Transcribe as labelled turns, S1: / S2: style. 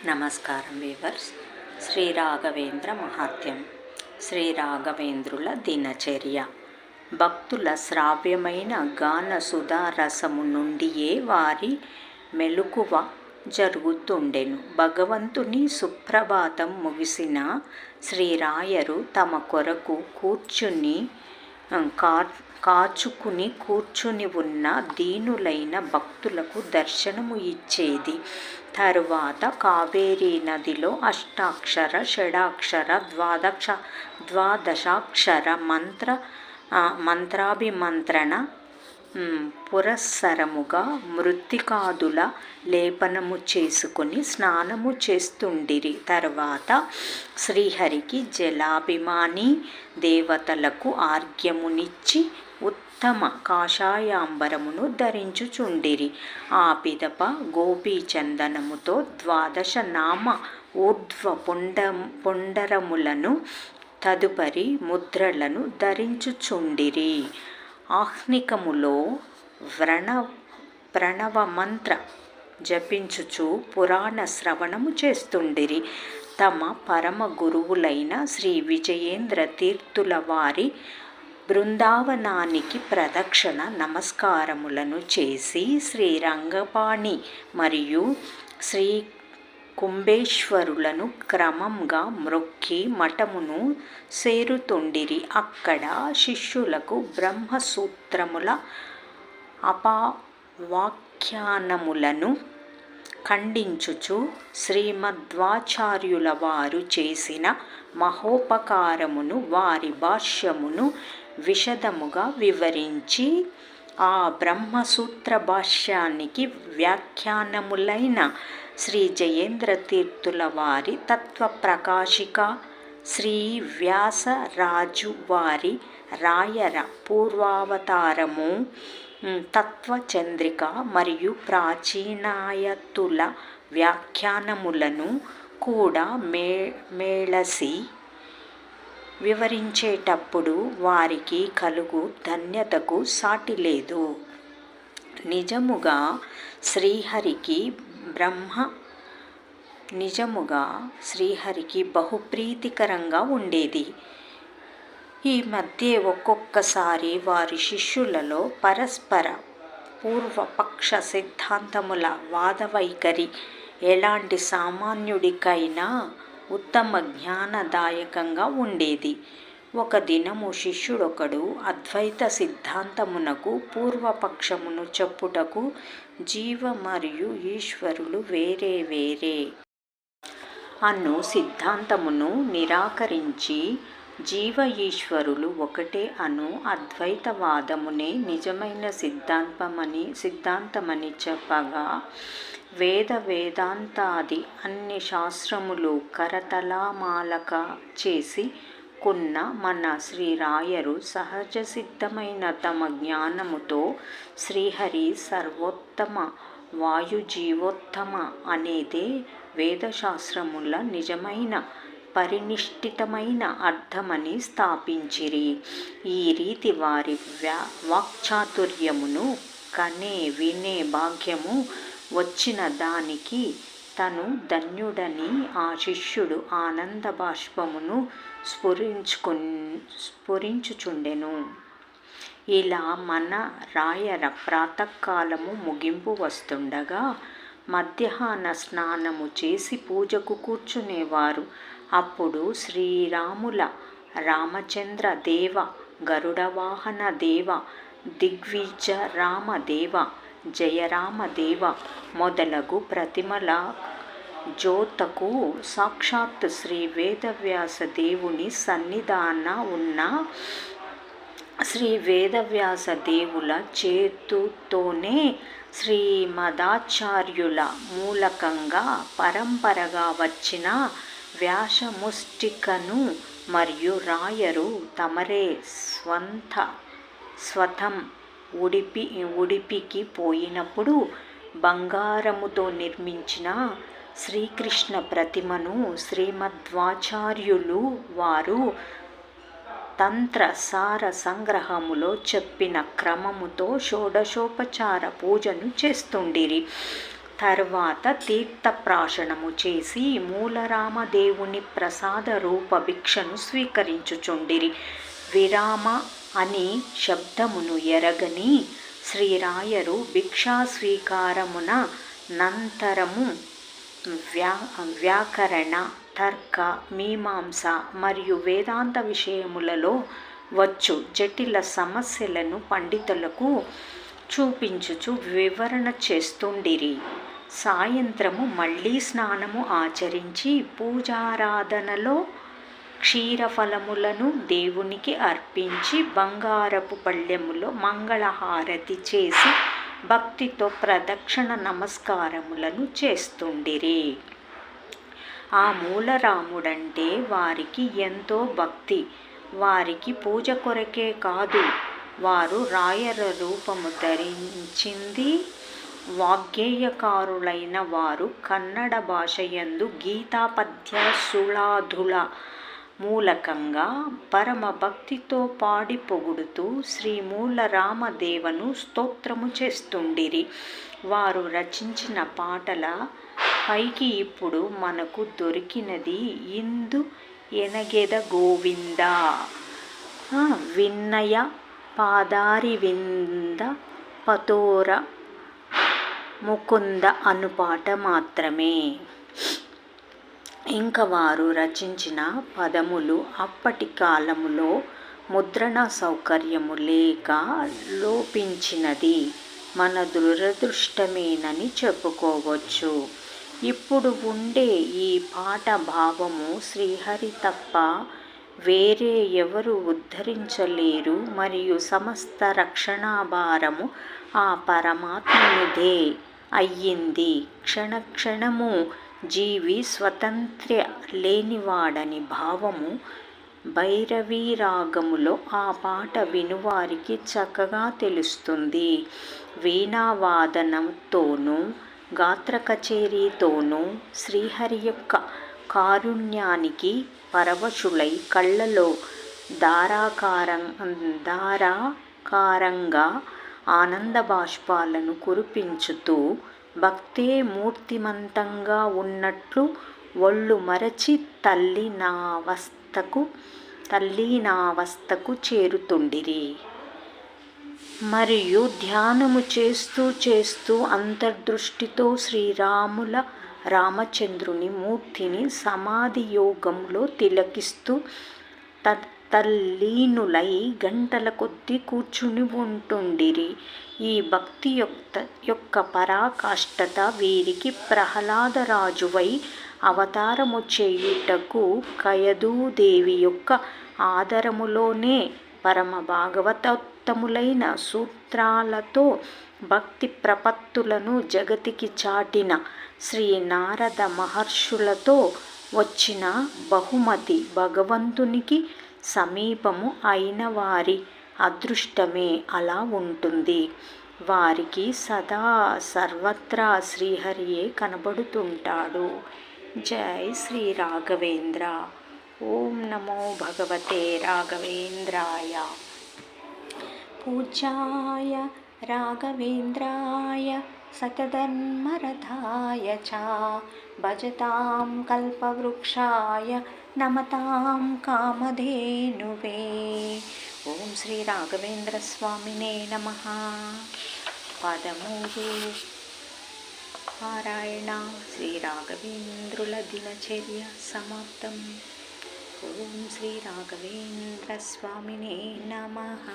S1: నమస్కారం వీవర్స్. శ్రీ రాఘవేంద్ర మహాత్యం. శ్రీ రాఘవేంద్రుల దినచర్య. భక్తుల శ్రావ్యమైన గాన సుధారసము నుండియే వారి మెలకువ జరుగుతుండెను. భగవంతుని సుప్రభాతం ముగిసిన శ్రీరాయరు తమ కొరకు కాచుకుని కూర్చుని ఉన్న దీనులైన భక్తులకు దర్శనము ఇచ్చేది. తరువాత కావేరీ నదిలో అష్టాక్షర, షడాక్షర, ద్వాదశాక్షర మంత్రాభిమంత్రణ పురస్సరముగా మృత్తికాదుల లేపనము చేసుకుని స్నానము చేస్తుండిరి. తర్వాత శ్రీహరికి జలాభిమాని దేవతలకు ఆర్ఘ్యమునిచ్చి ఉత్తమ కాషాయాంబరమును ధరించుచుండిరి. ఆ పిదప గోపీచందనముతో 12 నామ ఊర్ధ్వ పుండరములను తదుపరి ముద్రలను ధరించుచుండిరి. ఆహ్నికములో ప్రణవమంత్ర జపించుచు పురాణ శ్రవణము చేస్తుండిరి. తమ పరమ గురువులైన శ్రీ విజయేంద్ర తీర్థుల వారి బృందావనానికి ప్రదక్షిణ నమస్కారములను చేసి శ్రీరంగపాణి మరియు శ్రీ కుంభేశ్వరులను క్రమంగా మ్రొక్కి మఠమును చేరుతుండిరి. అక్కడ శిష్యులకు బ్రహ్మసూత్రముల అపవాఖ్యానములను ఖండించుచు శ్రీమధ్వాచార్యుల వారు చేసిన మహోపకారమును వారి భాష్యమును విశదముగా వివరించి ఆ బ్రహ్మసూత్ర భాష్యానికి వ్యాఖ్యానములైన శ్రీ జయేంద్ర తీర్థుల వారి తత్వప్రకాశిక, శ్రీ వ్యాసరాజు వారి రాయర పూర్వావతారము తత్వచంద్రిక మరియు ప్రాచీనాయతుల వ్యాఖ్యానములను కూడా మేళసి వివరించేటప్పుడు వారికి కలుగు ధన్యతకు సాటి లేదు. నిజముగా శ్రీహరికి బహుప్రీతికరంగా ఉండేది. ఈ మధ్య ఒక్కొక్కసారి వారి శిష్యులలో పరస్పర పూర్వపక్ష సిద్ధాంతముల వాదవైఖరి ఎలాంటి సామాన్యుడికైనా ఉత్తమ జ్ఞానదాయకంగా ఉండేది. ఒక దినము శిష్యుడొకడు అద్వైత సిద్ధాంతమునకు పూర్వపక్షమును చెప్పుటకు జీవ మరియు ఈశ్వరులు వేరే వేరే అను సిద్ధాంతమును నిరాకరించి జీవ ఈశ్వరులు ఒకటే అను అద్వైతవాదమునే నిజమైన సిద్ధాంతమని చెప్పగా వేదాంతాది అన్ని శాస్త్రములు కరతలామాలక చేసి కున్న మన శ్రీరాయరు సహజ సిద్ధమైన తమ జ్ఞానముతో శ్రీహరి సర్వోత్తమ వాయుజీవోత్తమ అనేదే వేదశాస్త్రముల నిజమైన పరినిష్ఠితమైన అర్థమని స్థాపించిరి. ఈ రీతి వారి వాక్చాతుర్యమును కనే వినే భాగ్యము వచ్చిన దానికి తను ధన్యుడని ఆ శిష్యుడు ఆనంద బాష్పమును స్ఫురించుచుండెను. ఇలా మన రాయర ప్రాతకాలము ముగింపు వస్తుండగా మధ్యాహ్న స్నానము చేసి పూజకు కూర్చునేవారు. అప్పుడు శ్రీరాముల రామచంద్ర దేవ, గరుడవాహన దేవ, దిగ్విజరామదేవ, జయరామదేవ మొదలగు ప్రతిమల జ్యోతకు సాక్షాత్ శ్రీ వేదవ్యాస దేవుని సన్నిధాన ఉన్న శ్రీ వేదవ్యాస దేవుల చేతుతోనే శ్రీమదాచార్యుల మూలకంగా పరంపరగా వచ్చిన వ్యాసముష్టికను మరియు రాయరు తమరే స్వతం ఉడిపికి పోయినప్పుడు బంగారముతో నిర్మించిన శ్రీకృష్ణ ప్రతిమను శ్రీమధ్వాచార్యులు వారు తంత్రసార సంగ్రహములో చెప్పిన క్రమముతో షోడశోపచార పూజను చేస్తుండిరి. తర్వాత తీర్థప్రాశనము చేసి మూలరామదేవుని ప్రసాద రూప భిక్షను స్వీకరించుచుండిరి. విరామ అని శబ్దమును ఎరగని శ్రీరాయరు భిక్షా స్వీకారమున నంతరము వ్యాకరణ, తర్క, మీమాంస మరియు వేదాంత విషయములలో వచ్చు జటిల సమస్యలను పండితులకు చూపించుచు వివరణ చేస్తుండిరి. సాయంత్రము మళ్ళీ స్నానము ఆచరించి పూజారాధనలో క్షీరఫలములను దేవునికి అర్పించి బంగారపు పళ్ళెములో మంగళహారతి చేసి భక్తితో ప్రదక్షిణ నమస్కారములను చేస్తుండిరి. ఆ మూలరాముడంటే వారికి ఎంతో భక్తి. వారికి పూజ కొరకే కాదు, వారు రాయర రూపము ధరించింది వాగ్గేయకారులైన వారు కన్నడ భాషయందు గీతాపద్య సుళాధుల మూలకంగా పరమ భక్తితో పాడి పొగుడుతూ శ్రీ మూలరామదేవను స్తోత్రము చేస్తుండిరి. వారు రచించిన పాటల పైకి ఇప్పుడు మనకు దొరికినది ఇందు ఎనగెద గోవింద, విన్నయ పాదారివింద పతోర ముకుంద అను పాట మాత్రమే. ఇంకా వారు రచించిన పదములు అప్పటి కాలములో ముద్రణ సౌకర్యము లేక లోపించినది మన దురదృష్టమేనని చెప్పుకోవచ్చు. ఇప్పుడు ఉండే ఈ పాట భావము శ్రీహరి తప్ప వేరే ఎవరు ఉద్ధరించలేరు మరియు సమస్త రక్షణాభారము ఆ పరమాత్మునిదే అయ్యింది. క్షణక్షణము జీవి స్వతంత్ర్య లేనివాడని భావము భైరవీ రాగములో ఆ పాట వినువారికి చక్కగా తెలుస్తుంది. వీణావాదనంతోనూ గాత్ర కచేరీతోనూ శ్రీహరి యొక్క కారుణ్యానికి పరవశులై కళ్ళలో ధారాకారంగా ఆనంద బాష్పాలను కురిపించుతూ భక్తే మూర్తిమంతంగా ఉన్నట్లు ఒళ్ళు మరచి తల్లీనావస్థకు చేరుతుండిరి. మరియు ధ్యానము చేస్తూ అంతర్దృష్టితో రామచంద్రుని మూర్తిని సమాధి యోగంలో తిలకిస్తూ తల్లీనులై గంటల కొద్దీ కూర్చుని ఉంటుండిరి. ఈ భక్తి యొక్క పరాకాష్ఠత వీరికి ప్రహ్లాదరాజువై అవతారము చేయుటకు కయదూదేవి యొక్క ఆధారములోనే పరమ భాగవతోత్తములైన సూత్రాలతో భక్తి ప్రపత్తులను జగతికి చాటిన శ్రీ నారద మహర్షులతో వచ్చిన బహుమతి భగవంతునికి సమీపము అయిన వారి అదృష్టమే అలా ఉంటుంది. వారికి సదా సర్వత్రా శ్రీహరియే కనబడుతుంటాడు. జై శ్రీ రాఘవేంద్ర. ఓం నమో భగవతే రాఘవేంద్రాయ. పూజ్యాయ రాఘవేంద్రాయ సతధర్మరథాయ చ భజతాం కల్పవృక్షాయ నమతాం కామధేనువే. ఓం శ్రీ రాఘవేంద్ర స్వామినే నమః. 13 పారాయణ శ్రీ రాఘవేంద్రుల దినచర్య సమాప్తం. ఓం శ్రీ రాఘవేంద్ర స్వామినే నమః.